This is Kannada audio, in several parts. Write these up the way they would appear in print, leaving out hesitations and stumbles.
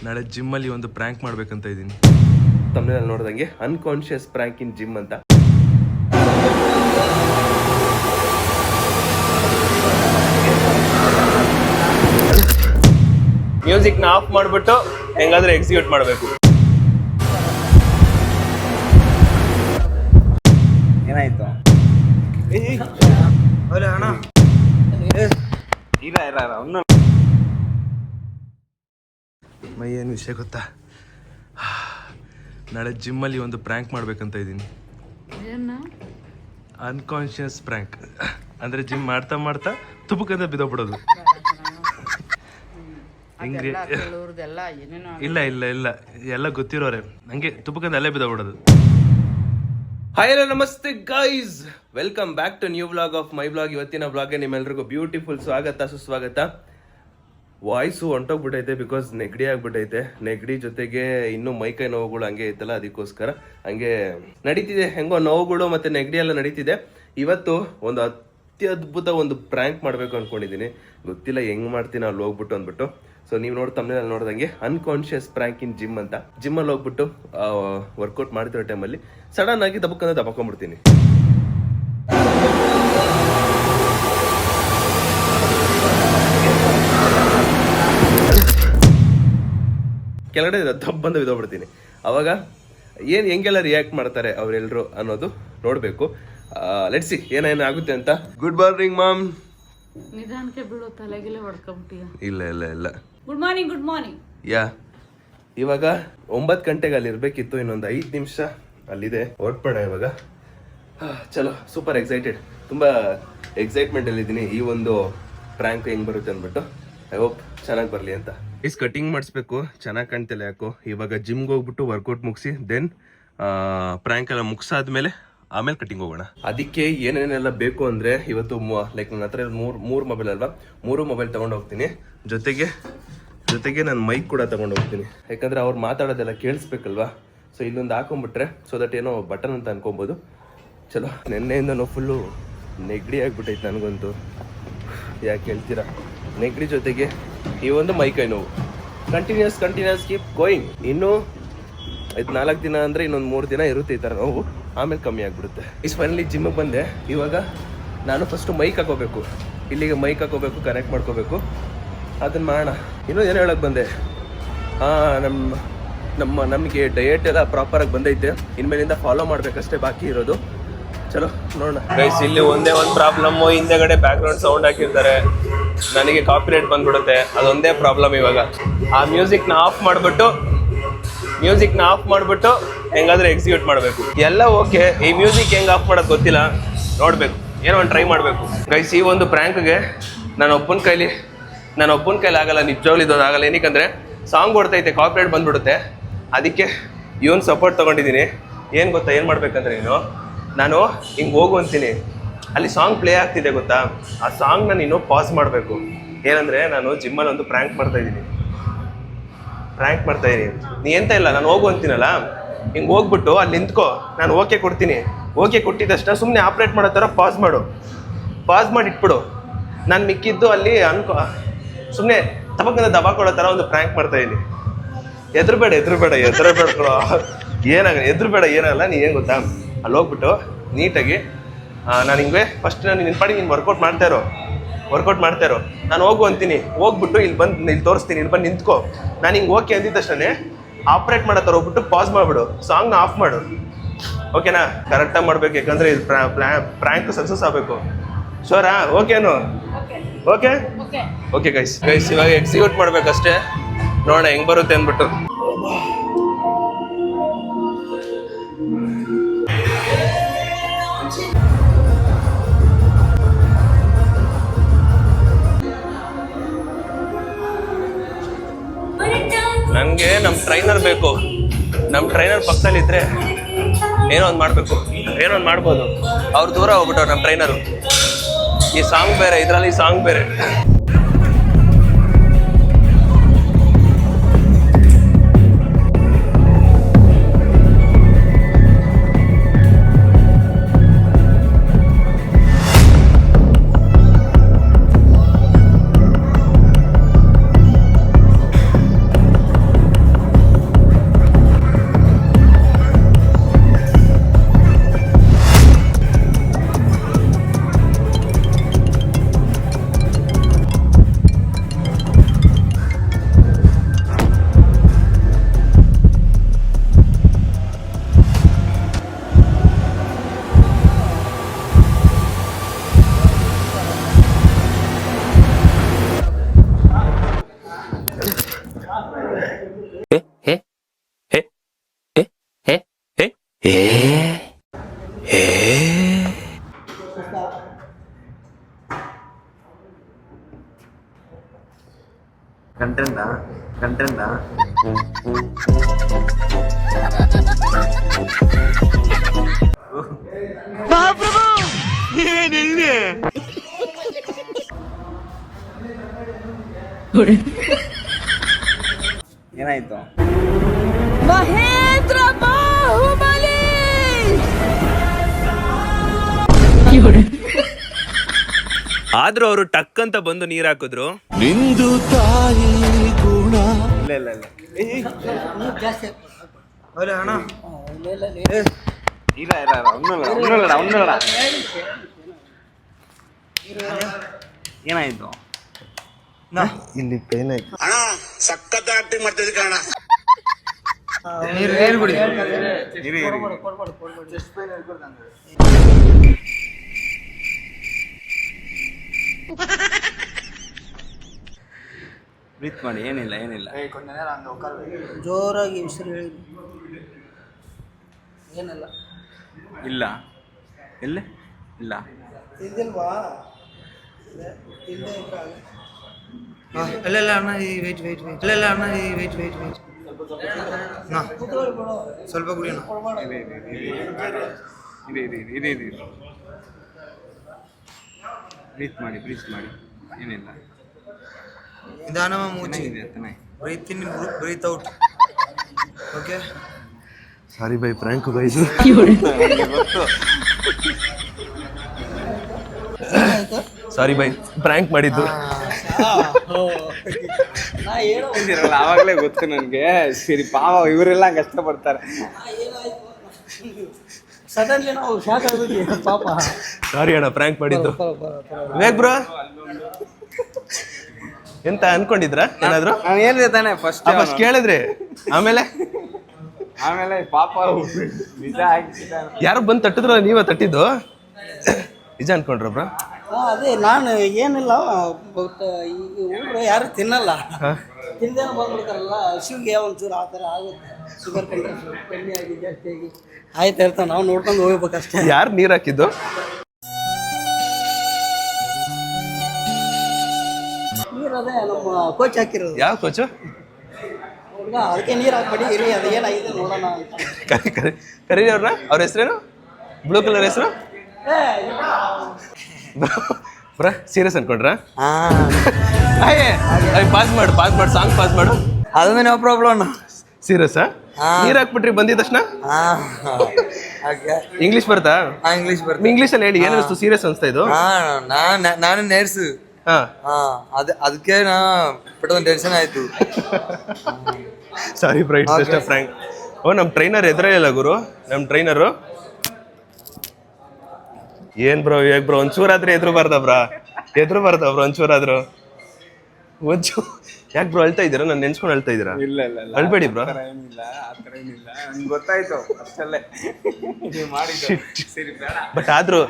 ನಾಳೆ ಜಿಮ್ಮಲ್ಲಿ ಒಂದು ಪ್ರ್ಯಾಂಕ್ ಮಾಡ್ಬೇಕಂತ ಇದ್ದೀನಿ. ತಮ್ಮನೇಲಿ ನೋಡ್ದಂಗೆ ಅನ್ಕಾನ್ಶಿಯಸ್ ಪ್ರ್ಯಾಂಕ್ ಇನ್ ಜಿಮ್ ಅಂತ. ಮ್ಯೂಸಿಕ್ನ ಆಫ್ ಮಾಡಿಬಿಟ್ಟು ಹೆಂಗಾದ್ರೆ ಎಕ್ಸಿಕ್ಯೂಟ್ ಮಾಡಬೇಕು. ಏನಾಯ್ತು? ಮೈ ಏನು ವಿಷಯ ಗೊತ್ತಾ, ನಾಳೆ ಜಿಮ್ಮಲ್ಲಿ ಒಂದು ಪ್ರ್ಯಾಂಕ್ ಮಾಡ್ಬೇಕಂತ ಇದ್ದೀನಿ. ಅನ್ಕಾನ್ಶಿಯಸ್ ಪ್ರ್ಯಾಂಕ್ ಅಂದರೆ ಜಿಮ್ ಮಾಡ್ತಾ ಮಾಡ್ತಾ ತುಪ್ಪಕ್ಕಂತ ಬಿದ್ದೋಗ್ಬಿಡೋದು. ಹಿಂಗ್ರಿ ಇಲ್ಲ ಇಲ್ಲ ಇಲ್ಲ ಎಲ್ಲ ಗೊತ್ತಿರೋರೆ, ಹಂಗೆ ತುಪ್ಪಕ್ಕಂತ ಅಲ್ಲೇ ಬಿದ್ದೋಗ್ಬಿಡೋದು. Hi hello namaste guys, welcome back to new vlog of my vlog. ಇವತ್ತಿನ ವ್ಲಾಗ್ಗೆ ನಿಮ್ಮೆಲ್ರಿಗೂ ಬ್ಯೂಟಿಫುಲ್ ಸ್ವಾಗತ ಸುಸ್ವಾಗತ. ವಾಯ್ಸು ಹೊಂಟೋಗ್ಬಿಟ್ಟೈತೆ ಬಿಕಾಸ್ ನೆಗಡಿ ಆಗ್ಬಿಟ್ಟೈತೆ. ನೆಗಡಿ ಜೊತೆಗೆ ಇನ್ನೂ ಮೈಕೈ ನೋವುಗಳು ಹಂಗೆ ಐತಲ್ಲ, ಅದಕ್ಕೋಸ್ಕರ ಹಂಗೆ ನಡೀತಿದೆ. ಹೆಂಗೋ ನೋವುಗಳು ಮತ್ತು ನೆಗಡಿ ಎಲ್ಲ ನಡೀತಿದೆ. ಇವತ್ತು ಒಂದು ಅತ್ಯದ್ಭುತ ಒಂದು ಪ್ರ್ಯಾಂಕ್ ಮಾಡಬೇಕು ಅಂದ್ಕೊಂಡಿದ್ದೀನಿ. ಗೊತ್ತಿಲ್ಲ ಹೆಂಗೆ ಮಾಡ್ತೀನಿ ಅಲ್ಲಿ ಹೋಗ್ಬಿಟ್ಟು ಅಂದ್ಬಿಟ್ಟು. ಸೊ ನೀವು ತಮ್ಮನೇಲಿ ನೋಡ್ದಂಗೆ ಅನ್ಕಾನ್ಶಿಯಸ್ ಪ್ರ್ಯಾಂಕ್ ಇನ್ ಜಿಮ್ ಅಂತ. ಜಿಮ್ಮಲ್ಲಿ ಹೋಗ್ಬಿಟ್ಟು ವರ್ಕೌಟ್ ಮಾಡ್ತಿರೋ ಟೈಮಲ್ಲಿ ಸಡನ್ ಆಗಿ ದಬಕೊಂಡ್ಬಿಡ್ತೀನಿ. ಕೆಳಗಡೆ ಬಂದು ಬಿದ್ದೋಗ್ಬಿಡ್ತೀನಿ. ಅವಾಗ ಹೆಂಗೆಲ್ಲ ರಿಯಾಕ್ಟ್ ಮಾಡ್ತಾರೆ ಅವರೆಲ್ಲರೂ ಅನ್ನೋದು ನೋಡಬೇಕು. ಲೆಟ್ಸ್ ಸಿ ಏನೇನು ಆಗುತ್ತೆ ಅಂತ. Good morning mom. ನಿಧಾನಕ್ಕೆ ಬೀಳೋ ತಲೆಗೆಲ್ಲ ಹೊಡ್ಕೊಂಬಿಟ್ಟಿಯ? ಇಲ್ಲ ಇಲ್ಲ ಇಲ್ಲ. Good morning. Good morning. Yeah ಇವಾಗ 9 ಗಂಟೆಗೆ ಅಲ್ಲಿ ಇರಬೇಕಿತ್ತು. ಇನ್ನೊಂದು 5 ನಿಮಿಷ ಅಲ್ಲಿದೆ, ಹೊರಟ್ಬೇಡ ಇವಾಗ. ಚಲೋ, ಸೂಪರ್ ಎಕ್ಸೈಟೆಡ್, ತುಂಬ ಎಕ್ಸೈಟ್ಮೆಂಟಲ್ಲಿದ್ದೀನಿ ಈ ಒಂದು ಪ್ರ್ಯಾಂಕ್ ಹೆಂಗೆ ಬರುತ್ತೆ ಅಂದ್ಬಿಟ್ಟು. ಐ ಹೋಪ್ ಚೆನ್ನಾಗಿ ಬರಲಿ ಅಂತ. ಕಟಿಂಗ್ ಮಾಡಿಸ್ಬೇಕು, ಚೆನ್ನಾಗಿ ಕಾಣ್ತಿಲ್ಲ ಯಾಕೋ. ಇವಾಗ ಜಿಮ್ಗೆ ಹೋಗ್ಬಿಟ್ಟು ವರ್ಕೌಟ್ ಮುಗಿಸಿ ದೆನ್ ಪ್ರ್ಯಾಂಕ್ ಎಲ್ಲ ಮುಗಿಸಾದ್ಮೇಲೆ ಆಮೇಲೆ ಕಟಿಂಗ್ ಹೋಗೋಣ. ಅದಕ್ಕೆ ಏನೇನೆಲ್ಲ ಬೇಕು ಅಂದರೆ ಇವತ್ತು ಲೈಕ್ ನನ್ನ ಹತ್ರ ಮೂರು ಮೊಬೈಲ್ ಅಲ್ವಾ, 3 ಮೊಬೈಲ್ ತೊಗೊಂಡು ಹೋಗ್ತೀನಿ. ಜೊತೆಗೆ ನಾನು ಮೈಕ್ ಕೂಡ ತೊಗೊಂಡು ಹೋಗ್ತೀನಿ. ಯಾಕಂದರೆ ಅವ್ರು ಮಾತಾಡೋದೆಲ್ಲ ಕೇಳಿಸ್ಬೇಕಲ್ವಾ. ಸೊ ಇಲ್ಲೊಂದು ಹಾಕೊಂಡ್ಬಿಟ್ರೆ ಸೊ ದಟ್ ಏನೋ ಬಟನ್ ಅಂತ ಅನ್ಕೊಬೋದು. ಚಲೋ, ನೆನ್ನೆಯಿಂದ ಫುಲ್ಲು ನೆಗಡಿ ಆಗಿಬಿಟ್ಟೈತೆ ನನಗಂತೂ. ಯಾಕೆ ಹೇಳ್ತೀರಾ, ನೆಗಡಿ ಜೊತೆಗೆ ಈ ಒಂದು ಮೈಕೈ ನೋವು. Continues keep going. ಇನ್ನೂ 4 ದಿನ ಅಂದರೆ ಇನ್ನೊಂದು 3 ದಿನ ಇರುತ್ತೆ ಈ ಥರ ನೋವು, ಆಮೇಲೆ ಕಮ್ಮಿ ಆಗಿಬಿಡುತ್ತೆ. ಫೈನಲಿ ಜಿಮ್ಮಿಗೆ ಬಂದೆ. ಇವಾಗ ನಾನು ಫಸ್ಟು ಮೈಕ್ ಹಾಕೋಬೇಕು, ಇಲ್ಲಿಗೆ ಮೈಕ್ ಹಾಕೋಬೇಕು, ಕನೆಕ್ಟ್ ಮಾಡ್ಕೋಬೇಕು. ಅದನ್ನು ಮಾಡೋಣ. ಇನ್ನೂ ಏನು ಹೇಳೋಕ್ಕೆ ಬಂದೆ, ನಮಗೆ ಡಯಟ್ ಎಲ್ಲ ಪ್ರಾಪರಾಗಿ ಬಂದೈತೆ. ಇನ್ಮೇಲಿಂದ ಫಾಲೋ ಮಾಡಬೇಕಷ್ಟೇ ಬಾಕಿ ಇರೋದು. ಚಲೋ ನೋಡೋಣ ಗೈಸ್. ಇಲ್ಲಿ ಒಂದೇ ಒಂದು ಪ್ರಾಬ್ಲಮ್ಮು, ಹಿಂದೆಗಡೆ ಬ್ಯಾಕ್ಗ್ರೌಂಡ್ ಸೌಂಡ್ ಹಾಕಿರ್ತಾರೆ, ನನಗೆ ಕಾಪಿರೈಟ್ ಬಂದ್ಬಿಡುತ್ತೆ. ಅದೊಂದೇ ಪ್ರಾಬ್ಲಮ್. ಇವಾಗ ಆ ಮ್ಯೂಸಿಕ್ನ ಆಫ್ ಮಾಡಿಬಿಟ್ಟು ಹೆಂಗಾದ್ರೆ ಎಕ್ಸಿಕ್ಯೂಟ್ ಮಾಡಬೇಕು. ಎಲ್ಲ ಓಕೆ, ಈ ಮ್ಯೂಸಿಕ್ ಹೆಂಗೆ ಆಫ್ ಮಾಡೋದು ಗೊತ್ತಿಲ್ಲ, ನೋಡಬೇಕು, ಏನೋ ಒಂದು ಟ್ರೈ ಮಾಡಬೇಕು ಗೈಸ್. ಈ ಒಂದು ಪ್ರ್ಯಾಂಕ್ಗೆ ನಾನು ಒಬ್ಬನ ಕೈಲಿ ಆಗಲ್ಲ, ನಿಜವಾಗ್ಲೂ ಇದು ಆಗಲ್ಲ. ಏನಕ್ಕಂದರೆ ಸಾಂಗ್ ಓಡ್ತೈತೆ, ಕಾಪಿರೈಟ್ ಬಂದ್ಬಿಡುತ್ತೆ. ಅದಕ್ಕೆ ಇವನ್ ಸಪೋರ್ಟ್ ತೊಗೊಂಡಿದ್ದೀನಿ. ಏನು ಗೊತ್ತಾ ಏನು ಮಾಡ್ಬೇಕಂದ್ರೆ, ನಾನು ಹಿಂಗೆ ಹೋಗು ಅಂತೀನಿ, ಅಲ್ಲಿ ಸಾಂಗ್ ಪ್ಲೇ ಆಗ್ತಿದೆ ಗೊತ್ತಾ, ಆ ಸಾಂಗ್ನ ನೀನು ಪಾಸ್ ಮಾಡಬೇಕು. ಏನಂದರೆ ನಾನು ಜಿಮ್ಮಲ್ಲಿ ಒಂದು ಪ್ರ್ಯಾಂಕ್ ಮಾಡ್ತಾಯಿದ್ದೀನಿ. ನೀ ಎಂತ ಇಲ್ಲ, ನಾನು ಹೋಗು ಅಂತೀನಲ್ಲ, ಹಿಂಗೆ ಹೋಗ್ಬಿಟ್ಟು ಅಲ್ಲಿ ನಿಂತ್ಕೋ, ನಾನು ಓಕೆ ಕೊಡ್ತೀನಿ. ಓಕೆ ಕೊಟ್ಟಿದ್ದಷ್ಟ ಸುಮ್ಮನೆ ಆಪ್ರೇಟ್ ಮಾಡೋ ಥರ ಪಾಸ್ ಮಾಡಿ ಇಟ್ಬಿಡು. ನಾನು ಮಿಕ್ಕಿದ್ದು ಅಲ್ಲಿ ಸುಮ್ಮನೆ ದಬಾಕೊಳ್ಳೋ ಥರ ಒಂದು ಪ್ರ್ಯಾಂಕ್ ಮಾಡ್ತಾಯಿದ್ದೀನಿ. ಎದುರುಬೇಡ ಏನಲ್ಲ. ನೀ ಏನು ಗೊತ್ತಾ, ಅಲ್ಲಿ ಹೋಗ್ಬಿಟ್ಟು ನೀಟಾಗಿ ನಾನು ಹಿಂಗೆ ಫಸ್ಟ್ ನಾನು ನಿನ್ನ ಪಾಡಿಗೆ ನೀನು ವರ್ಕೌಟ್ ಮಾಡ್ತಾ ಇರೋ, ನಾನು ಹೋಗು ಅಂತೀನಿ. ಹೋಗ್ಬಿಟ್ಟು ಇಲ್ಲಿ ತೋರಿಸ್ತೀನಿ, ಇಲ್ಲಿ ಬಂದು ನಿಂತ್ಕೋ. ನಾನು ಹಿಂಗೆ ಓಕೆ ಅಂದಿದ್ದ ತಕ್ಷಣ ಆಪ್ರೇಟ್ ಮಾಡೋ ಥರ ಹೋಗ್ಬಿಟ್ಟು ಪಾಸ್ ಮಾಡಿಬಿಡು, ಸಾಂಗ್ನ ಆಫ್ ಮಾಡು. ಓಕೆನಾ? ಕರೆಕ್ಟಾಗಿ ಮಾಡಬೇಕು, ಯಾಕಂದರೆ ಇದು ಪ್ರ್ಯಾಂಕ್ ಸಕ್ಸಸ್ ಆಗಬೇಕು. ಶೋರಾ? ಓಕೆನು? ಓಕೆ ಗೈಸ್ ಇವಾಗ ಎಕ್ಸಿಕ್ಯೂಟ್ ಮಾಡಬೇಕಷ್ಟೇ. ನೋಡೋಣ ಹೆಂಗೆ ಬರುತ್ತೆ ಅಂದ್ಬಿಟ್ಟು. ನನಗೆ ನಮ್ಮ ಟ್ರೈನರ್ ಬೇಕು. ನಮ್ಮ ಟ್ರೈನರ್ ಪಕ್ಕದಲ್ಲಿದ್ದರೆ ಏನೋ ಒಂದು ಮಾಡಬೇಕು, ಏನೋ ಒಂದು ಮಾಡ್ಬೋದು. ಅವ್ರು ದೂರ ಹೋಗ್ಬಿಟ್ಟವ್ರು ನಮ್ಮ ಟ್ರೈನರು. ಈ ಸಾಂಗ್ ಬೇರೆ, ಇದರಲ್ಲಿ ಸಾಂಗ್ ಬೇರೆ. ಕಂಟೆಂಟಾ ಏನಾಯ್ತು? ಮಹೇಂದ್ರ ಬಾಹುಬಲಿ. ಆದ್ರೂ ಅವರು ಟಕ್ ಅಂತ ಬಂದು ನೀರ್ ಹಾಕಿದ್ರು. ನಿಂದು ತಾಯಿ ಗುಣ. ಇಲ್ಲ ಏನಾಯ್ತು? ಇಲ್ಲಿ ಪೇನ್ ಆಯ್ತು. ಬ್ರೀತ್ ಮಾಡಿ. ಏನಿಲ್ಲ ಜೋರಾಗಿ ಉಸಿರು ಹೇಳಿ. ಏನಲ್ಲ ಇಲ್ಲ ಇಲ್ಲ ಇಲ್ಲ ತಿಂದಿಲ್ವಾ? ಅಲ್ಲ ಅಣ್ಣ, ಈ ವೇಟ್ ಅಲ್ಲ ಅಣ್ಣ, ಈ ವೇಟ್ ಸ್ವಲ್ಪ ಕುಡಿಯೋಣ. ಬ್ರೀತ್ ಮಾಡಿ ಏನಿಲ್ಲ. ನಿಧಾನವಾಗಿ ಮುಚ್ಚಿ. Breathe in, breathe out. Okay. Sorry bye, prank guys. Sorry bye, prank ಮಾಡಿದ್ದು. ಆವಾಗಲೇ ಗೊತ್ತು ನನಗೆ. ಸರಿ ಪಾವ, ಇವರೆಲ್ಲ ಕಷ್ಟಪಡ್ತಾರೆ. ಸಡನ್ಲಿ ನಾವು ಶಾಕ್ ಆಗ್ಬಿಟ್ವಿ ಪಾಪ. ಸಾರಿ ಅಣ್ಣ, ಪ್ರ್ಯಾಂಕ್ ಮಾಡಿದ್ದು. ವಿವೇಕ್ ಬ್ರೋ, ಎಂತ ಅನ್ಕೊಂಡಿದ್ರ ಏನಾದ್ರು? ನಾನು ಹೇಳಿದೆ ತಾನೆ ಫಸ್ಟ್ ಕೇಳಿದ್ರಿ, ಆಮೇಲೆ ಪಾಪ ನಿಜ ಆಗ್ತಿದ್ದ. ಯಾರು ಬಂದು ತಟ್ಟಿದ್ರ? ನೀವೇ ತಟ್ಟಿದ್ದು? ನಿಜ ಅನ್ಕೊಂಡ್ರ ಬ್ರೋ? ಅದೇ ನಾನು ಏನಿಲ್ಲ, ಬಟ್ ಈಗ ಹುಡುಗರು ಯಾರು ತಿನ್ನಲ್ಲ, ತಿಂದೇನೋ ಬಂದ್ಬಿಡ್ತಾರಲ್ಲ, ಹಸಿವಿಗೆ ಒಂಚೂರು ಆ ಥರ ಆಗುತ್ತೆ. ಶುಗರ್ ಕಂಟ್ರೋಲ್ ಕಮ್ಮಿ ಆಗಿ ಜಾಸ್ತಿ ಆಗಿ ಆಯ್ತು ಇರ್ತಾವೆ, ನಾವು ನೋಡ್ಕೊಂಡು ಹೋಗ್ಬೇಕಷ್ಟೇ. ಯಾರು ನೀರು ಹಾಕಿದ್ದು? ನೀರು ಅದೇ ನಮ್ಮ ಕೋಚ್ ಹಾಕಿರೋದು. ಯಾವ ಕೋಚು? ಹುಡುಗ ಅದಕ್ಕೆ ನೀರು ಹಾಕ್ಬೇಡಿ, ಇರಿ ಅದು ಏನಾಗಿದೆ ನೋಡೋಣ ಅಂತ. ಕರೀರಿ ಅವ್ರನ್ನ. ಅವ್ರ ಹೆಸರೇನು? ಬ್ಲೂ ಕಲರ್ ಹೆಸರು? ಬ್ರಾ ಸೀರಿಯಸ್ ಅನ್ಕೊಂಡ್ರ? ಪಾಸ್ ಮಾಡು, ಸಾಂಗ್ ಪಾಸ್ ಮಾಡು. ಅದನ್ನೇ ನೋ ಪ್ರಾಬ್ಲಮ್. ಸೀರಿಯಸ್? ನೀರ್ ಹಾಕ್ಬಿಟ್ರಿ ಬಂದಿದ ತಕ್ಷಣ? ಇಂಗ್ಲಿಷ್ ಬರ್ತಾ? ಇಂಗ್ಲಿಷ್ ಬರ್ತದೆ. ಇಂಗ್ಲಿಷ್ ಅಲ್ಲಿ ಹೇಳಿ, ಏನಿಸ್ತು? ಸೀರಿಯಸ್ ಅನ್ಸ್ತಾ ಇದು? ನಾನು ನರ್ಸ್. ಅದಕ್ಕೆ ನಾ ಪೆಟ್ಟ ಟೆನ್ಷನ್ ಆಯ್ತು. ಸಾರಿ ಬ್ರೈಟ್ ಜಸ್ಟ್ ಫ್ರ್ಯಾಂಕ್. ಓ, ನಮ್ಮ ಟ್ರೈನರ್ ಎದುರೇ ಗುರು, ನಮ್ಮ ಟ್ರೈನರು. ಏನ್ ಬ್ರೋ ವಿವೇಕ್ ಬ್ರೋ, ಒಂಚೂರಾದ್ರೆ ಎದುರು ಬರ್ದ ಬ್ರೋ ಒಂಚೂರಾದ್ರು. ಯಾಕೆ ಬ್ರೋ ಅಳ್ತಾ ಇದ್ದೀರಾ? ನಾನು ನೆನ್ಸ್ಕೊಂಡು ಅಳ್ತಾ ಇದ್ದೀರಾ? ಇಲ್ಲ ಅಳ್ಬೇಡಿ ಬ್ರೋ. ಗೊತ್ತಾಯ್ತು ಅಷ್ಟಲ್ಲೇ ಸರಿ ಬೇಡ. ಬಟ್ ಆದ್ರೂ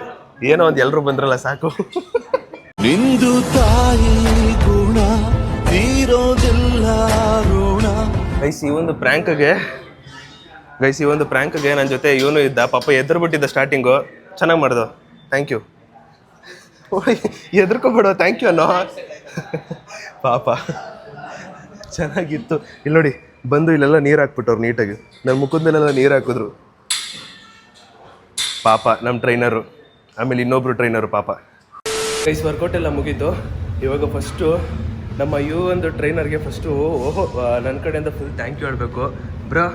ಏನೋ ಒಂದ್ ಎಲ್ರು ಬಂದ್ರಲ್ಲ ಸಾಕು. ನಿಂದು ತಾಯಿ ಗುಣ ತೀರೋದಿಲ್ಲ ಋಣ. ಗೈಸ್, ಈ ಒಂದು ಪ್ರ್ಯಾಂಕ್ಗೆ ನನ್ನ ಜೊತೆ ಇವನು ಇದ್ದ. ಪಾಪ ಎದುರು ಬಿಟ್ಟಿದ್ದ ಸ್ಟಾರ್ಟಿಂಗು. ಚೆನ್ನಾಗಿ ಮಾಡ್ದು, ಥ್ಯಾಂಕ್ ಯು. ಎದುರ್ಕೊಬೇಡ, ಥ್ಯಾಂಕ್ ಯು ಅನ್ನೋ. ಪಾಪ ಚೆನ್ನಾಗಿತ್ತು. ಇಲ್ಲಿ ನೋಡಿ, ಬಂದು ಇಲ್ಲೆಲ್ಲ ನೀರು ಹಾಕ್ಬಿಟ್ಟವ್ರು ನೀಟಾಗಿ. ನನ್ನ ಮುಖದ ಮೇಲೆಲ್ಲ ನೀರು ಹಾಕಿದ್ರು. ಪಾಪ ನಮ್ಮ ಟ್ರೈನರು, ಆಮೇಲೆ ಇನ್ನೊಬ್ರು ಟ್ರೈನರು ಪಾಪ. ಗೈಸ್, ವರ್ಕೌಟ್ ಎಲ್ಲ ಮುಗೀತು. ಇವಾಗ ಫಸ್ಟು ನಮ್ಮ ಒಂದು ಟ್ರೈನರ್ಗೆ ಫಸ್ಟು ನನ್ನ ಕಡೆಯಿಂದ ಫುಲ್ ಥ್ಯಾಂಕ್ ಯು ಹೇಳಬೇಕು ಬ್ರಾ.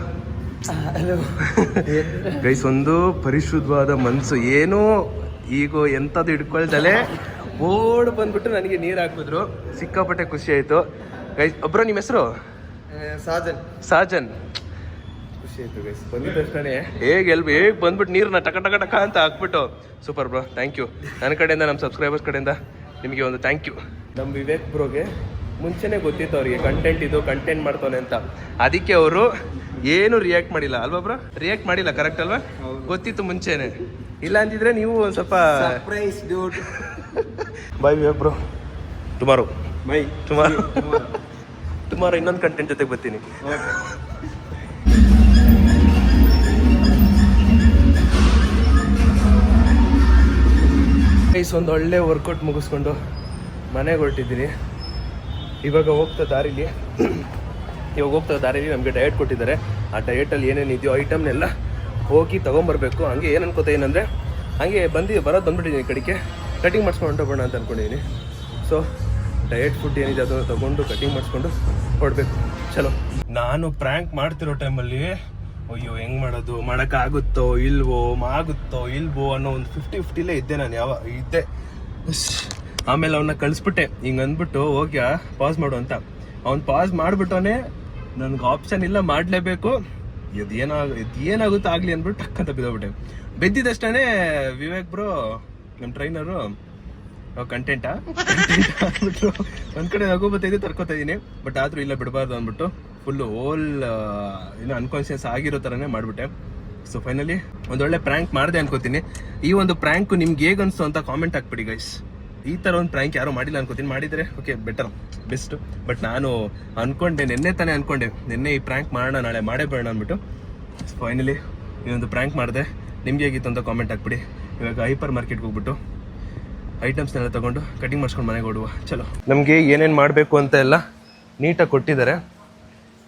ಗೈಸ್, ಒಂದು ಪರಿಶುದ್ಧವಾದ ಮನಸ್ಸು, ಏನೋ ಈಗ ಎಂಥದ್ದು ಹಿಡ್ಕೊಳ್ದಲೆ ಓಡ್ ಬಂದ್ಬಿಟ್ಟು ನನಗೆ ನೀರು ಹಾಕಿದ್ರು. ಸಿಕ್ಕಾಪಟ್ಟೆ ಖುಷಿ ಆಯಿತು ಗೈಸ್. ಒಬ್ಬರು ನಿಮ್ಮ ಹೆಸರು? ಸಾಜನ್. ಖುಷಿ ಆಯಿತು ಗೈಸ್. ಬಂದಿದ್ದ ತಕ್ಷಣ ಹೇಗೆ ಬಂದ್ಬಿಟ್ಟು ನೀರನ್ನ ಟಕ ಟಕ ಟಕ ಅಂತ ಹಾಕ್ಬಿಟ್ಟು ಸೂಪರ್ ಬ್ರೋ, ಥ್ಯಾಂಕ್ ಯು. ನನ್ನ ಕಡೆಯಿಂದ, ನಮ್ಮ ಸಬ್ಸ್ಕ್ರೈಬರ್ಸ್ ಕಡೆಯಿಂದ ನಿಮಗೆ ಒಂದು ಥ್ಯಾಂಕ್ ಯು. ನಮ್ಮ ವಿವೇಕ್ ಬ್ರೋಗೆ ಮುಂಚೆನೇ ಗೊತ್ತಿತ್ತು ಅವ್ರಿಗೆ ಕಂಟೆಂಟ್ ಮಾಡ್ತಾನೆ ಅಂತ. ಅದಕ್ಕೆ ಅವರು ಏನು ರಿಯಾಕ್ಟ್ ಮಾಡಿಲ್ಲ ಅಲ್ವಾ ಬ್ರೋ? ರಿಯಾಕ್ಟ್ ಮಾಡಿಲ್ಲ, ಕರೆಕ್ಟ್ ಅಲ್ವಾ? ಗೊತ್ತಿತ್ತು ಮುಂಚೆನೆ. ಇಲ್ಲ ಅಂತಿದ್ರೆ ನೀವು ಒಂದು ಸ್ವಲ್ಪ ಸರ್ಪ್ರೈಸ್ ಡ್ಯೂಡ್. ಬಾಯ್ ವಿವೇಕ್ ಬ್ರೋ, ಟುಮಾರೋ. ಟುಮಾರೋ ಇನ್ನೊಂದು ಕಂಟೆಂಟ್ ಜೊತೆಗೆ ಬರ್ತೀನಿ. ಒಂದು ಒಳ್ಳೆ ವರ್ಕೌಟ್ ಮುಗಿಸ್ಕೊಂಡು ಮನೆಗೆ ಹೊರಟಿದ್ದೀನಿ. ಇವಾಗ ಹೋಗ್ತಾ ದಾರಿಲಿ ನಮಗೆ ಡಯಟ್ ಕೊಟ್ಟಿದ್ದಾರೆ. ಆ ಡಯಟಲ್ಲಿ ಏನೇನಿದೆಯೋ ಐಟಮ್ನೆಲ್ಲ ಹೋಗಿ ತೊಗೊಂಬರ್ಬೇಕು. ಹಂಗೆ ಏನು ಅನ್ಕೋತಾ ಏನಂದರೆ ಹಂಗೆ ಬರೋದು ಬಂದ್ಬಿಟ್ಟಿದ್ದೀನಿ ಈ ಕಡೆಗೆ. ಕಟಿಂಗ್ ಮಾಡಿಸ್ಕೊಂಡು ಹೊಂಟೋಗೋಣ ಅಂತ ಅಂದ್ಕೊಂಡಿದ್ದೀನಿ. ಸೊ ಡಯಟ್ ಫುಡ್ ಏನಿದೆ ಅದನ್ನು ತೊಗೊಂಡು ಕಟಿಂಗ್ ಮಾಡಿಸ್ಕೊಂಡು ಹೊರಡಬೇಕು. ಚಲೋ. ನಾನು ಪ್ರ್ಯಾಂಕ್ ಮಾಡ್ತಿರೋ ಟೈಮಲ್ಲಿ ಅಯ್ಯೋ ಹೆಂಗೆ ಮಾಡೋದು, ಮಾಡೋಕ್ಕಾಗುತ್ತೋ ಇಲ್ವೋ ಅನ್ನೋ ಒಂದು 50-50ಲೇ ಇದ್ದೆ ನಾನು. ಇದ್ದೆ. ಆಮೇಲೆ ಅವನ್ನ ಕಳಿಸ್ಬಿಟ್ಟೆ ಹಿಂಗೆ ಅಂದ್ಬಿಟ್ಟು ಹೋಗ್ಯ ಪಾಸ್ ಮಾಡು ಅಂತ. ಅವ್ನು ಪಾಸ್ ಮಾಡಿಬಿಟ್ಟವನೇ ನನಗೆ ಆಪ್ಷನ್ ಇಲ್ಲ, ಮಾಡಲೇಬೇಕು. ಏನಾಗುತ್ತೋ ಆಗಲಿ ಅಂದ್ಬಿಟ್ಟು ಟಕ್ ಅಂತ ಬಿದ್ದೋಗ್ಬಿಟ್ಟೆ. ಬಿದ್ದಿದ್ದಷ್ಟೇ ವಿವೇಕ್ ಬ್ರೋ ನಮ್ಮ ಟ್ರೈನರು ಕಂಟೆಂಟಾ ಅಂದ್ಬಿಟ್ಟು ಒಂದು ಕಡೆ ನಗು ಬರ್ತಾಯಿದ್ದೆ, ತರ್ಕೋತಾ ಇದ್ದೀನಿ. ಬಟ್ ಆದರೂ ಇಲ್ಲ ಬಿಡಬಾರ್ದು ಅಂದ್ಬಿಟ್ಟು ಫುಲ್ಲು ಏನೋ ಅನ್ಕಾನ್ಷಿಯಸ್ ಆಗಿರೋ ಥರನೇ ಮಾಡಿಬಿಟ್ಟೆ. ಸೊ ಫೈನಲಿ ಒಂದೊಳ್ಳೆ ಪ್ರ್ಯಾಂಕ್ ಮಾಡಿದೆ ಅನ್ಕೋತೀನಿ. ಈ ಒಂದು ಪ್ರ್ಯಾಂಕು ನಿಮ್ಗೆ ಹೇಗೆ ಅನಿಸ್ತು ಅಂತ ಕಾಮೆಂಟ್ ಹಾಕ್ಬಿಡಿ ಗೈಸ್. ಈ ಥರ ಒಂದು ಪ್ರ್ಯಾಂಕ್ ಯಾರೋ ಮಾಡಿಲ್ಲ ಅನ್ಕೋತೀನಿ. ಮಾಡಿದರೆ ಓಕೆ ಬೆಟರ್, ಬೆಸ್ಟ್. ಬಟ್ ನಾನು ಅಂದ್ಕೊಂಡೆ, ನಿನ್ನೆ ಈ ಪ್ರ್ಯಾಂಕ್ ಮಾಡೋಣ, ನಾಳೆ ಮಾಡೇ ಬೇಡ ಅಂದ್ಬಿಟ್ಟು ಫೈನಲಿ ಈ ಒಂದು ಪ್ರ್ಯಾಂಕ್ ಮಾಡಿದೆ. ನಿಮ್ಗೆ ಹೇಗಿತ್ತು ಅಂತ ಕಾಮೆಂಟ್ ಹಾಕ್ಬಿಡಿ. ಇವಾಗ ಹೈಪರ್ ಮಾರ್ಕೆಟ್ಗೆ ಹೋಗ್ಬಿಟ್ಟು ಐಟಮ್ಸ್ನೆಲ್ಲ ತೊಗೊಂಡು ಕಟಿಂಗ್ ಮಾಡಿಸ್ಕೊಂಡು ಮನೆಗೆ ಹೊಡುವ. ಚಲೋ. ನಮಗೆ ಏನೇನು ಮಾಡಬೇಕು ಅಂತ ಎಲ್ಲ ನೀಟಾಗಿ ಕೊಟ್ಟಿದ್ದಾರೆ.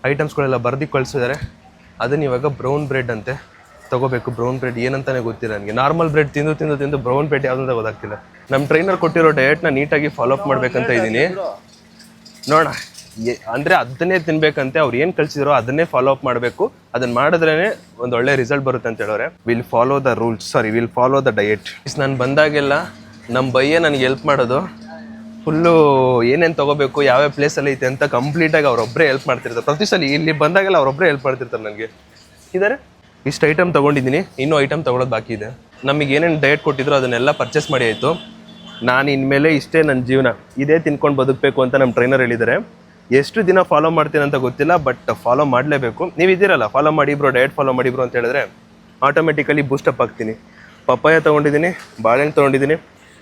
ಐಟಮ್ಸ್ಗಳೆಲ್ಲ ಬರ್ದು ಕಳಿಸಿದ್ದಾರೆ. ಅದನ್ನ ಇವಾಗ ಬ್ರೌನ್ ಬ್ರೆಡ್ ಅಂತೆ ತೊಗೋಬೇಕು. ಬ್ರೌನ್ ಬ್ರೆಡ್ ಏನಂತಾನೆ ಗೊತ್ತಿಲ್ಲ ನನಗೆ. ನಾರ್ಮಲ್ ಬ್ರೆಡ್ ತಿಂದು ಬ್ರೌನ್ ಬ್ರೆಡ್ ಯಾವುದಂತ ಗೊತ್ತಾಗ್ತಿಲ್ಲ. ನಮ್ಮ ಟ್ರೈನರ್ ಕೊಟ್ಟಿರೋ ಡಯಟ್ನ ನೀಟಾಗಿ ಫಾಲೋ ಅಪ್ ಮಾಡ್ಬೇಕಂತ ಇದ್ದೀನಿ. ನೋಡೋಣ, ಅಂದರೆ ಅದನ್ನೇ ತಿನ್ಬೇಕಂತೆ. ಅವ್ರು ಏನು ಕಳಿಸಿದ್ರು ಅದನ್ನೇ ಫಾಲೋ ಅಪ್ ಮಾಡಬೇಕು. ಅದನ್ನು ಮಾಡಿದ್ರೇ ಒಂದು ಒಳ್ಳೆ ರಿಸಲ್ಟ್ ಬರುತ್ತೆ ಅಂತ ಹೇಳೋರೆ. Will follow the diet. ನಾನು ಬಂದಾಗೆಲ್ಲ ನಮ್ಮ ಬಯ್ಯೇ ನನಗೆ ಹೆಲ್ಪ್ ಮಾಡೋದು. ಫುಲ್ಲು ಏನೇನು ತೊಗೋಬೇಕು, ಯಾವ್ಯಾವ ಪ್ಲೇಸಲ್ಲಿ ಐತೆ ಅಂತ ಕಂಪ್ಲೀಟಾಗಿ ಅವರೊಬ್ಬರೇ ಹೆಲ್ಪ್ ಮಾಡ್ತಿರ್ತಾರೆ. ಪ್ರತಿ ಸಲ ಇಲ್ಲಿ ಬಂದಾಗೆಲ್ಲ ಅವರೊಬ್ಬರೇ ಹೆಲ್ಪ್ ಮಾಡ್ತಿರ್ತಾರೆ ನನಗೆ. ಇದ್ದಾರೆ ಇಷ್ಟು ಐಟಮ್ ತೊಗೊಂಡಿದ್ದೀನಿ, ಇನ್ನೂ ಐಟಮ್ ತೊಗೊಳೋದು ಬಾಕಿ ಇದೆ. ನಮಗೆ ಏನೇನು ಡಯಟ್ ಕೊಟ್ಟಿದ್ರು ಅದನ್ನೆಲ್ಲ ಪರ್ಚೇಸ್ ಮಾಡಿ ಆಯಿತು. ನಾನು ಇನ್ಮೇಲೆ ಇಷ್ಟೇ ನನ್ನ ಜೀವನ, ಇದೇ ತಿನ್ಕೊಂಡು ಬದುಕಬೇಕು ಅಂತ ನಮ್ಮ ಟ್ರೈನರ್ ಹೇಳಿದ್ದಾರೆ. ಎಷ್ಟು ದಿನ ಫಾಲೋ ಮಾಡ್ತೀನಿ ಅಂತ ಗೊತ್ತಿಲ್ಲ, ಬಟ್ ಫಾಲೋ ಮಾಡಲೇಬೇಕು. ನೀವು ಇದ್ದೀರಲ್ಲ, ಫಾಲೋ ಮಾಡಿ ಬ್ರೋ, ಡಯಟ್ ಫಾಲೋ ಮಾಡಿ ಬ್ರೋ ಅಂತ ಹೇಳಿದ್ರೆ ಆಟೋಮೆಟಿಕಲಿ ಬೂಸ್ಟಪ್ ಆಗ್ತೀನಿ. ಪಪ್ಪಾಯ ತೊಗೊಂಡಿದ್ದೀನಿ, ಬಾಳೆಹಣ್ಣು ತೊಗೊಂಡಿದ್ದೀನಿ,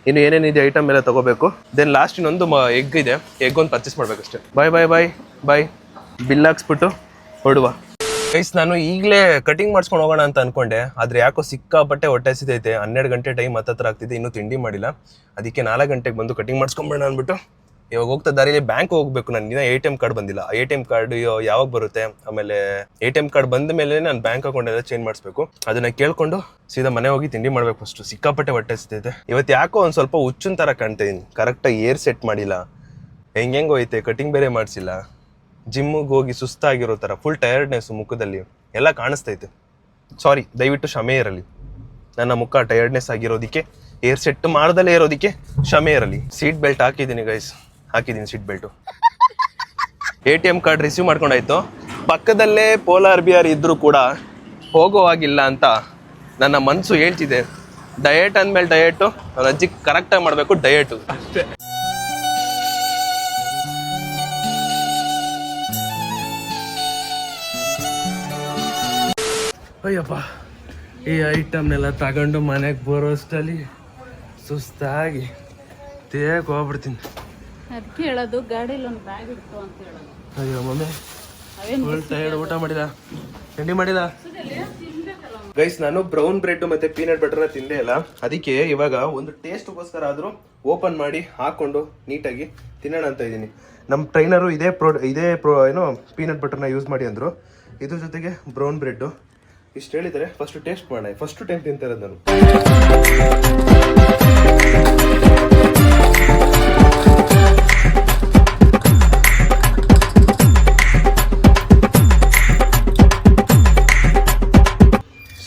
ಇನ್ನು ಏನೇನಿದೆ ಐಟಮ್ ಎಲ್ಲ ತೊಗೋಬೇಕು. ದೆನ್ ಲಾಸ್ಟ್ ಇನ್ನೊಂದು ಎಗ್ ಇದೆ, ಎಗ್ ಒಂದು ಪರ್ಚೇಸ್ ಮಾಡಬೇಕಷ್ಟೇ. ಬಾಯ್ ಬಿಲ್ ಹಾಕ್ಸ್ಬಿಟ್ಟು ಹೊಡುವ ಗೈಸ್. ನಾನು ಈಗಲೇ ಕಟಿಂಗ್ ಮಾಡಿಸ್ಕೊಂಡು ಹೋಗೋಣ ಅಂತ ಅನ್ಕೊಂಡೆ, ಆದರೆ ಯಾಕೋ ಸಿಕ್ಕಾಪಟ್ಟೆ ಹೊಟ್ಟೆ ಹಸಿತೈತೆ. 12 ಗಂಟೆ ಟೈಮ್ ಹತ್ತತ್ರ ಆಗ್ತಿದೆ, ಇನ್ನೂ ತಿಂಡಿ ಮಾಡಿಲ್ಲ. ಅದಕ್ಕೆ 4 ಗಂಟೆಗೆ ಬಂದು ಕಟಿಂಗ್ ಮಾಡಿಸ್ಕೊಂಬೇಡ ಅಂದ್ಬಿಟ್ಟು ಇವಾಗ ಹೋಗ್ತಾ ದಾರಿಯಲ್ಲಿ ಬ್ಯಾಂಕ್ ಹೋಗ್ಬೇಕು. ನನಗೆ ATM ಕಾರ್ಡ್ ಬಂದಿಲ್ಲ. ATM ಕಾರ್ಡ್ ಯಾವಾಗ ಬರುತ್ತೆ, ಆಮೇಲೆ ATM ಕಾರ್ಡ್ ಬಂದ ಮೇಲೆ ನಾನು ಬ್ಯಾಂಕ್ ಅಕೌಂಟ್ ಎಲ್ಲ ಚೇಂಜ್ ಮಾಡಿಸ್ಬೇಕು. ಅದನ್ನ ಕೇಳ್ಕೊಂಡು ಸೀದಾ ಮನೆ ಹೋಗಿ ತಿಂಡಿ ಮಾಡ್ಬೇಕು. ಫಸ್ಟು ಸಿಕ್ಕಾಪಟ್ಟೆ ಹೊಟ್ಟೆ ಹಸಿತೈತೆ. ಇವತ್ತು ಯಾಕೋ ಒಂದು ಸ್ವಲ್ಪ ಹುಚ್ಚಿನ ಥರ ಕಾಣ್ತಾ ಇದೀನಿ. ಕರೆಕ್ಟಾಗಿ ಏರ್ ಸೆಟ್ ಮಾಡಿಲ್ಲ, ಹೆಂಗೆ ಹೋಯ್ತೆ, ಕಟಿಂಗ್ ಬೇರೆ ಮಾಡಿಸಿಲ್ಲ. ಜಿಮ್ಮಿಗೆ ಹೋಗಿ ಸುಸ್ತಾಗಿರೋ ಥರ ಫುಲ್ ಟಯರ್ಡ್ನೆಸ್ ಮುಖದಲ್ಲಿ ಎಲ್ಲ ಕಾಣಿಸ್ತೈತೆ. ಸಾರಿ, ದಯವಿಟ್ಟು ಕ್ಷಮೆ ಇರಲಿ. ನನ್ನ ಮುಖ ಟಯರ್ಡ್ನೆಸ್ ಆಗಿರೋದಕ್ಕೆ, ಏರ್ ಸೆಟ್ ಮಾಡ್ದಲೇ ಇರೋದಕ್ಕೆ ಕ್ಷಮೆ ಇರಲಿ. ಸೀಟ್ ಬೆಲ್ಟ್ ಹಾಕಿದ್ದೀನಿ ಗೈಸ್, ಹಾಕಿದ್ದೀನಿ seat belt. ATM card receive ಮಾಡ್ಕೊಂಡಾಯ್ತು. ಪಕ್ಕದಲ್ಲೇ ಪೋಲಾರ್ ಬಿಯರ್ ಇದ್ದರೂ ಕೂಡ ಹೋಗೋವಾಗಿಲ್ಲ ಅಂತ ನನ್ನ ಮನಸ್ಸು ಹೇಳ್ತಿದೆ. ಡಯಟ್ ಅಂದಮೇಲೆ ಡಯಟು, ನನ್ನ ಅಜ್ಜಿ ಕರೆಕ್ಟಾಗಿ ಮಾಡಬೇಕು ಡಯಟು ಅಷ್ಟೇ. ಅಯ್ಯಪ್ಪ, ಈ ಐಟಮ್ನೆಲ್ಲ ತಗೊಂಡು ಮನೆಗೆ ಬರೋಷ್ಟಲ್ಲಿ ಸುಸ್ತಾಗಿ ತೇಕ್ ಹೋಗ್ಬಿಡ್ತೀನಿ. ಅದಕ್ಕೆ ಹೇಳೋದು ಗಾಡಿಯಲ್ಲಿ ಒಂದು ಬ್ಯಾಗ್ ಇಟ್ಟು ಅಂತ ಹೇಳೋದು. ಅಯ್ಯೋ ಮಮ್ಮಿ, ಫುಲ್ ಟೈರ್ಡ್. ಊಟ ಮಾಡಿಲ್ಲ, ತಿಂಡಿ ಮಾಡಿಲ್ಲ ಗೈಸ್. ನಾನು ಬ್ರೌನ್ ಬ್ರೆಡ್ ಮತ್ತೆ ಪೀನಟ್ ಬಟರ್ನ ತಿಂದೇ ಇಲ್ಲ. ಅದಕ್ಕೆ ಇವಾಗ ಒಂದು ಟೇಸ್ಟ್ಗೋಸ್ಕರ ಆದರೂ ಓಪನ್ ಮಾಡಿ ಹಾಕೊಂಡು ನೀಟಾಗಿ ತಿನ್ನೋಣ ಅಂತ ಇದ್ದೀನಿ. ನಮ್ಮ ಟ್ರೈನರು ಇದೇ ಏನೋ ಪೀನಟ್ ಬಟರ್ನ ಯೂಸ್ ಮಾಡಿ ಅಂದರು. ಇದ್ರ ಜೊತೆಗೆ ಬ್ರೌನ್ ಬ್ರೆಡ್ಡು ಇಷ್ಟು ಹೇಳಿದ್ದಾರೆ. ಫಸ್ಟ್ ಟೇಸ್ಟ್ ಮಾಡೋಣ. ಫಸ್ಟ್ ಟೈಮ್ ತಿಂತಾ ಇರೋದು ನಾನು.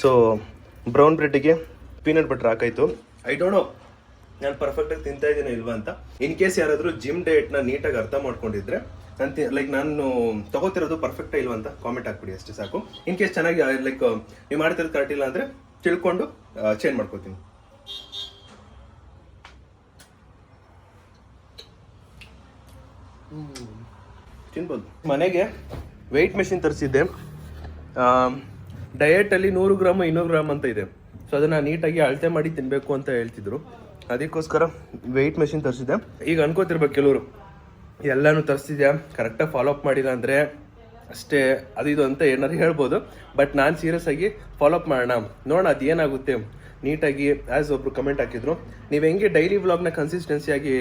ಸೊ ಬ್ರೌನ್ ಬ್ರೆಡ್ಗೆ ಪೀನಟ್ ಬಟರ್ ಹಾಕಾಯ್ತು. ಐ ಡೋಂಟ್ ನೋ ನಾನು ಪರ್ಫೆಕ್ಟಾಗಿ ತಿಂತಾ ಇದ್ದೀನೋ ಇಲ್ವಾ ಅಂತ. ಇನ್ ಕೇಸ್ ಯಾರಾದರೂ ಜಿಮ್ ಡಯಟ್ನ ನೀಟಾಗಿ ಅರ್ಥ ಮಾಡ್ಕೊಂಡಿದ್ರೆ ನಾನು ತಗೋತಿರೋದು ಪರ್ಫೆಕ್ಟಾ ಇಲ್ವಾ ಅಂತ ಕಾಮೆಂಟ್ ಹಾಕ್ಬಿಡಿ, ಅಷ್ಟೇ ಸಾಕು. ಇನ್ ಕೇಸ್ ಚೆನ್ನಾಗಿ ನೀವು ಮಾಡ್ತಿರೋದು ಕರೆಕ್ಟ್ ಇಲ್ಲ ಅಂದರೆ ತಿಳ್ಕೊಂಡು ಚೇಂಜ್ ಮಾಡ್ಕೋತೀನಿ. ತಿನ್ಬೋದು. ಮನೆಗೆ ವೆಯ್ಟ್ ಮೆಷಿನ್ ತರಿಸಿದ್ದೆ. ಡಯಟಲ್ಲಿ 100 ಗ್ರಾಮ್ 200 ಗ್ರಾಮ್ ಅಂತ ಇದೆ. ಸೊ ಅದನ್ನು ನೀಟಾಗಿ ಅಳತೆ ಮಾಡಿ ತಿನ್ನಬೇಕು ಅಂತ ಹೇಳ್ತಿದ್ರು. ಅದಕ್ಕೋಸ್ಕರ ವೆಯ್ಟ್ ಮೆಷಿನ್ ತರಿಸಿದ್ದೆ. ಈಗ ಅನ್ಕೋತಿರ್ಬೇಕು ಕೆಲವರು, ಎಲ್ಲನೂ ತರಿಸಿದ್ಯಾ, ಕರೆಕ್ಟಾಗಿ ಫಾಲೋ ಅಪ್ ಮಾಡಿಲ್ಲ ಅಂದರೆ ಅಷ್ಟೇ ಅದು ಇದು ಅಂತ ಏನಾದ್ರು ಹೇಳ್ಬೋದು. ಬಟ್ ನಾನು ಸೀರಿಯಸ್ ಆಗಿ ಫಾಲೋ ಅಪ್ ಮಾಡೋಣ, ನೋಡೋಣ ಅದು ಏನಾಗುತ್ತೆ ನೀಟಾಗಿ. ಆ್ಯಸ್ ಒಬ್ರು ಕಮೆಂಟ್ ಹಾಕಿದ್ರು, ನೀವು ಹೆಂಗೆ ಡೈಲಿ ವ್ಲಾಗ್ನ ಕನ್ಸಿಸ್ಟೆನ್ಸಿಯಾಗಿ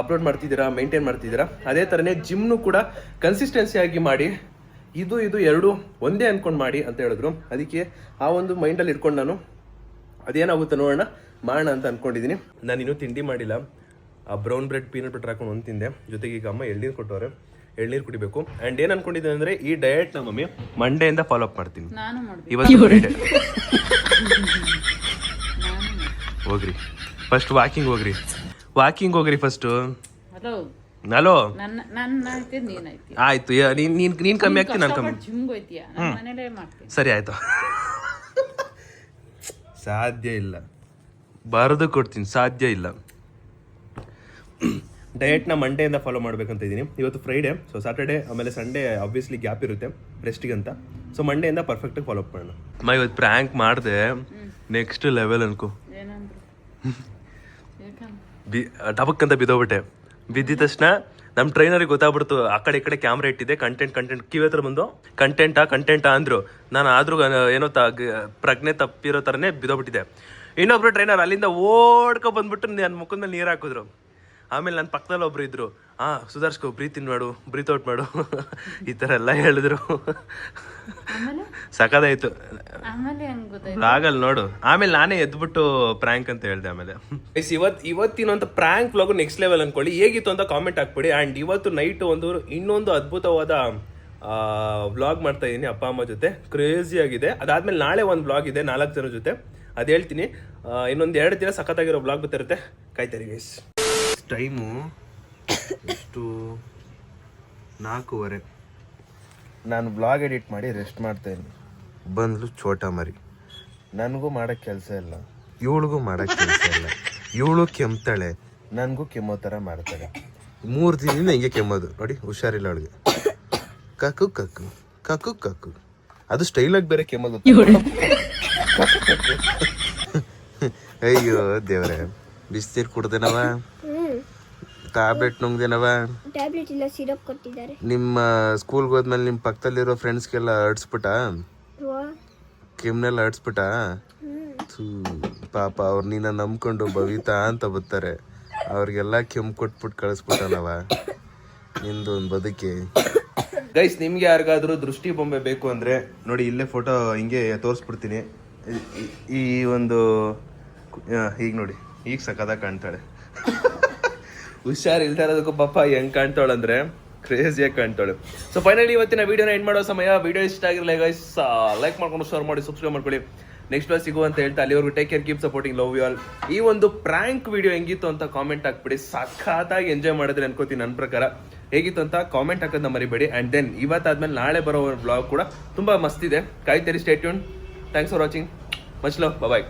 ಅಪ್ಲೋಡ್ ಮಾಡ್ತಿದ್ದೀರಾ, ಮೇಂಟೈನ್ ಮಾಡ್ತಿದ್ದೀರಾ, ಅದೇ ಥರನೇ ಜಿಮ್ನು ಕೂಡ ಕನ್ಸಿಸ್ಟೆನ್ಸಿಯಾಗಿ ಮಾಡಿ, ಇದು ಎರಡು ಒಂದೇ ಅಂದ್ಕೊಂಡು ಮಾಡಿ ಅಂತ ಹೇಳಿದ್ರು. ಅದಕ್ಕೆ ಆ ಒಂದು ಮೈಂಡಲ್ಲಿ ಇಟ್ಕೊಂಡು ನಾನು ಅದೇನಾಗುತ್ತೆ ಮಾಡೋಣ ಅಂತ ಅಂದ್ಕೊಂಡಿದ್ದೀನಿ. ನಾನು ಇನ್ನೂ ತಿಂಡಿ ಮಾಡಿಲ್ಲ. ಆ ಬ್ರೌನ್ ಬ್ರೆಡ್ ಪೀನಟ್ ಬಟರ್ ಹಾಕೊಂಡು ಒಂದು ತಿಂದೆ, ಜೊತೆಗೆ ಈಗ ಅಮ್ಮ ಎಳ್ನೀರು ಕೊಟ್ಟವ್ರೆ, ಎಳ್ನೀರು ಕುಡಿಬೇಕು. ಆ್ಯಂಡ್ ಏನು ಅನ್ಕೊಂಡಿದ್ದೀನಿ ಅಂದರೆ ಈ ಡಯಟ್ನ ಮಮ್ಮಿ ಮಂಡೆಯಿಂದ ಫಾಲೋ ಅಪ್ ಮಾಡ್ತೀನಿ. ನಾನು ಮಾಡ್ಬೇಕು. ಇವತ್ತು ಫ್ರೈಡೆ ಹೋಗ್ರಿ, ಫಸ್ಟ್ ವಾಕಿಂಗ್ ಹೋಗ್ರಿ ಫಸ್ಟು. ಹಲೋ ನನ್ನ ಐತಿ ನೀನ್ ಐತಿ. ಆಯ್ತು, ನೀನ್ ಕಮ್ಮಿ ಆಗ್ತೀನಿ, ನಾನು ಕಮ್ಮಿ. ಜಿಮ್ಗೆ ಹೋಯ್ತೀಯ, ನಾನು ಮನೇಲೇ ಮಾಡ್ತೀನಿ. ಸರಿ ಆಯ್ತು. ಸಾಧ್ಯ ಇಲ್ಲ, ಬರೆದು ಕೊಡ್ತೀನಿ, ಸಾಧ್ಯ ಇಲ್ಲ. ಡಯಟ್ನ ಮಂಡೆಯಿಂದ ಫಾಲೋ ಮಾಡ್ಬೇಕಂತ ಇದ್ದೀನಿ. ಇವತ್ತು ಫ್ರೈಡೆ, ಸೊ ಸಾಟರ್ಡೆ ಆಮೇಲೆ ಸಂಡೇ ಆಬ್ವಿಯಸ್ಲಿ ಗ್ಯಾಪ್ ಇರುತ್ತೆ ರೆಸ್ಟಿಗೆ ಅಂತ. ಸೊ ಮಂಡೆಯಿಂದ ಪರ್ಫೆಕ್ಟಾಗಿ ಫಾಲೋ ಅಪ್ ಮಾಡೋಣ. ಇವತ್ತು ಪ್ರ್ಯಾಂಕ್ ಮಾಡಿದೆ, ನೆಕ್ಸ್ಟ್ ಲೆವೆಲ್ ಅನ್ಕೋ. ಏನಂದ್ರು? ಟಬಕ್ ಅಂತ ಬಿದ್ದೋಗ್ಬಿಟ್ಟೆ. ಬಿದ್ದಿದ ತಕ್ಷಣ ನಮ್ಮ ಟ್ರೈನರಿಗೆ ಗೊತ್ತಾಗ್ಬಿಡ್ತು, ಆ ಕಡೆ ಈ ಕಡೆ ಕ್ಯಾಮ್ರಾ ಇಟ್ಟಿದೆ, ಕಂಟೆಂಟ್ ಕಿವಿ ಹತ್ರ ಬಂದು ಕಂಟೆಂಟಾ ಅಂದ್ರು. ನಾನು ಆದ್ರೂ ಏನೋ ಪ್ರಜ್ಞೆ ತಪ್ಪಿರೋ ಥರನೇ ಬಿದ್ದೋಗ್ಬಿಟ್ಟಿದೆ. ಇನ್ನೊಬ್ರು ಟ್ರೈನರ್ ಅಲ್ಲಿಂದ ಓಡ್ಕೊ ಬಂದ್ಬಿಟ್ಟು ನನ್ನ ಮುಖದ ಮೇಲೆ ನೀರು ಹಾಕಿದ್ರು. ಆಮೇಲೆ ನನ್ನ ಪಕ್ಕದಲ್ಲಿ ಒಬ್ರು ಇದ್ರು, ಸುಧಾರಿಸ್ಕೊ, ಬ್ರೀತ್ ಇನ್ ಮಾಡು, ಬ್ರೀತ್ ಔಟ್ ಮಾಡು, ಈ ಥರ ಎಲ್ಲ ಹೇಳಿದ್ರು. ಸಖತ್ತಾಯ್ತು. ಆಗಲ್ಲ ನೋಡು. ಆಮೇಲೆ ನಾನೇ ಎದ್ಬಿಟ್ಟು ಪ್ರ್ಯಾಂಕ್ ಅಂತ ಹೇಳ್ದೆ. ಆಮೇಲೆ ಇವತ್ತಿನೊಂದು ಪ್ರ್ಯಾಂಕ್ ವ್ಲಾಗ್ ನೆಕ್ಸ್ಟ್ ಲೆವೆಲ್ ಅನ್ಕೊಳ್ಳಿ. ಹೇಗಿತ್ತು ಅಂತ ಕಾಮೆಂಟ್ ಹಾಕ್ಬಿಡಿ. ಆ್ಯಂಡ್ ಇವತ್ತು ನೈಟ್ ಇನ್ನೊಂದು ಅದ್ಭುತವಾದ ವ್ಲಾಗ್ ಮಾಡ್ತಾ ಇದ್ದೀನಿ ಅಪ್ಪ ಅಮ್ಮ ಜೊತೆ. ಕ್ರೇಜಿ ಆಗಿದೆ. ಅದಾದ್ಮೇಲೆ ನಾಳೆ ಒಂದು ವ್ಲಾಗ್ ಇದೆ 4 ಜನ ಜೊತೆ, ಅದು ಹೇಳ್ತೀನಿ. ಇನ್ನೊಂದು 2 ದಿನ ಸಖತ್ತಾಗಿರೋ ವ್ಲಾಗ್ ಬರ್ತಿರುತ್ತೆ, ಕಾಯ್ತಾರಿ ಗೈಸ್. ಟೈಮು ಎಷ್ಟು 4:15. ನಾನು ಬ್ಲಾಗ್ ಎಡಿಟ್ ಮಾಡಿ ರೆಸ್ಟ್ ಮಾಡ್ತಾಯಿದ್ದೀನಿ. ಬಂದ್ಲು ಚೋಟ ಮರಿ. ನನಗೂ ಮಾಡೋಕ್ಕೆ ಕೆಲಸ ಇಲ್ಲ, ಇವಳಿಗೂ ಮಾಡೋಕ್ಕೆ ಕೆಲಸ ಇಲ್ಲ. ಇವಳು ಕೆಮ್ತಾಳೆ, ನನಗೂ ಕೆಮ್ಮೋ ಥರ ಮಾಡ್ತಾಳೆ. 3 ದಿನದಿಂದ ಹಿಂಗೆ ಕೆಮ್ಮೋದು ನೋಡಿ. ಹುಷಾರಿಲ್ಲ ಅವಳಿಗೆ. ಕಕ್ಕು ಕಕ್ಕು ಕಕ್ಕು ಕಕ್ಕು, ಅದು ಸ್ಟೈಲಾಗಿ ಬೇರೆ ಕೆಮ್ಮೋದು. ಅಯ್ಯೋ ದೇವ್ರೆ, ಬಿಸ್ನೀರು ಕುಡ್ದೇನವ, ಟ್ಯಾಬ್ಲೆಟ್ ನುಂಗ್ದೇನವ. ಟ್ಯಾಬ್ಲೆಟ್ ಇಲ್ಲ, ಸಿರಪ್ ಕೊಟ್ಟಿದ್ದಾರೆ. ನಿಮ್ಮ ಸ್ಕೂಲ್ಗೆ ಹೋದ್ಮೇಲೆ ನಿಮ್ಮ ಪಕ್ಕದಲ್ಲಿರೋ ಫ್ರೆಂಡ್ಸ್ಗೆಲ್ಲ ಹಡ್ಸ್ಬಿಟ್ಟ, ಕೆಮ್ಮನೆಲ್ಲ ಹಡ್ಸ್ಬಿಟ್ಟ. ಪಾಪ ಅವ್ರು ನೀನ ನಂಬ್ಕೊಂಡು ಭವಿತಾ ಅಂತ ಬರ್ತಾರೆ, ಅವ್ರಿಗೆಲ್ಲ ಕೆಮ್ಮು ಕೊಟ್ಬಿಟ್ಟು ಕಳಿಸ್ಬಿಟ್ಟನವ. ನಿಂದು ಒಂದು ಬದುಕಿ. ಗೈಸ್, ನಿಮ್ಗೆ ಯಾರಿಗಾದ್ರೂ ದೃಷ್ಟಿ ಬೊಂಬೆ ಬೇಕು ಅಂದ್ರೆ ನೋಡಿ, ಇಲ್ಲೇ ಫೋಟೋ ಹಿಂಗೆ ತೋರಿಸ್ಬಿಡ್ತೀನಿ. ಈ ಒಂದು ಈಗ ನೋಡಿ, ಈಗ ಸಖತ್ತಾಗಿ ಕಾಣ್ತಾಳೆ. ಹುಷಾರ್ ಇಲ್ತಾ ಇರೋದಕ್ಕೂ ಪಾಪ ಹೆಂಗ್ ಕಾಣ್ತಾಳಂದ್ರೆ ಕ್ರೇಜಿಯಾಗಿ ಕಾಣ್ತಾಳೆ. ಸೊ ಫೈನಲಿ ಇವತ್ತಿನ ವಿಡಿಯೋನ ಎಂಡ್ ಮಾಡೋ ಸಮಯ. ವಿಡಿಯೋ ಇಷ್ಟ ಆಗಿರಲ್ಲ ಗೈಸ್, ಲೈಕ್ ಮಾಡ್ಕೊಂಡು ಶೇರ್ ಮಾಡಿ, ಸಬ್ಸ್ಕ್ರೈಬ್ ಮಾಡ್ಕೊಳ್ಳಿ. ನೆಕ್ಸ್ಟ್ ವಾರ ಸಿಗು ಅಂತ ಹೇಳ್ತಾ ಅಲ್ಲಿವರೆಗೂ take care, keep supporting, love you all. ಈ ಒಂದು ಪ್ರ್ಯಾಂಕ್ ವಿಡಿಯೋ ಹೆಂಗಿತ್ತು ಅಂತ ಕಾಮೆಂಟ್ ಹಾಕ್ಬಿಡಿ. ಸಖತ್ತಾಗಿ ಎಂಜಾಯ್ ಮಾಡಿದ್ರೆ ಅನ್ಕೋತೀನಿ. ನನ್ನ ಪ್ರಕಾರ ಹೇಗಿತ್ತು ಅಂತ ಕಾಮೆಂಟ್ ಹಾಕೋದನ್ನ ಮರಿಬೇಡಿ. ಆ್ಯಂಡ್ ದೆನ್ ಇವತ್ತಾದ್ಮೇಲೆ ನಾಳೆ ಬರೋ ಬ್ಲಾಗ್ ಕೂಡ ತುಂಬ ಮಸ್ತಿದೆ, ಕಾಯ್ತೀರಿ. Stay tune. Thanks for watching. Much love, bye.